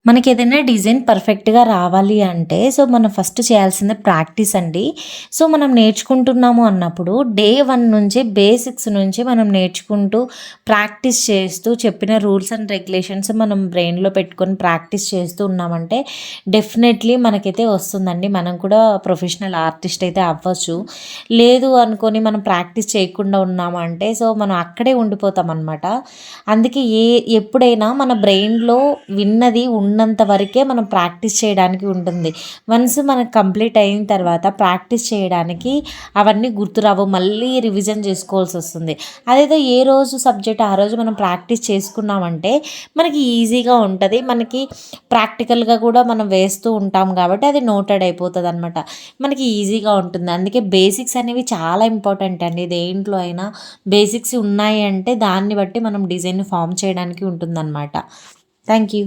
మనకి ఏదైనా డిజైన్ పర్ఫెక్ట్‌గా రావాలి అంటే, మనం ఫస్ట్ చేయాల్సింది ప్రాక్టీస్ అండి. మనం నేర్చుకుంటున్నాము అన్నప్పుడు డే 1 నుంచే బేసిక్స్ నుంచి మనం నేర్చుకుంటూ, ప్రాక్టీస్ చేస్తూ చెప్పిన రూల్స్ అండ్ రెగ్యులేషన్స్ మనం బ్రెయిన్‌లో పెట్టుకొని ప్రాక్టీస్ చేస్తూ ఉన్నామంటే, డెఫినెట్‌లీ మనకైతే వస్తుందండి. మనం కూడా ప్రొఫెషనల్ ఆర్టిస్ట్ అయితే అవ్వచ్చు. లేదు అనుకోని మనం ప్రాక్టీస్ చేయకుండా ఉన్నాము అంటే, మనం అక్కడే ఉండిపోతామనమాట. అందుకే ఎప్పుడైనా మన బ్రెయిన్‌లో విన్నది ఉన్నంత వరకే మనం ప్రాక్టీస్ చేయడానికి ఉంటుంది. వన్స్ మనకు కంప్లీట్ అయిన తర్వాత ప్రాక్టీస్ చేయడానికి అవన్నీ గుర్తురావు. మళ్ళీ రివిజన్ చేసుకోవాల్సొస్తుంది. అదేదో ఏ రోజు సబ్జెక్ట్ ఆ రోజు మనం ప్రాక్టీస్ చేసుకున్నామంటే మనకి ఈజీగా ఉంటది. మనకి ప్రాక్టికల్‌గా కూడా మనం వేస్తూ ఉంటాం కాబట్టి అది నోటెడ్ అయిపోతదనమాట. మనకి ఈజీగా ఉంటుంది. అందుకే బేసిక్స్ అనేవి చాలా ఇంపార్టెంట్ అండి. దేంట్లో అయినా బేసిక్స్ ఉన్నాయి అంటే దాన్ని బట్టి మనం డిజైన్ ఫార్మ్ చేయడానికి ఉంటుందన్నమాట. Thank you.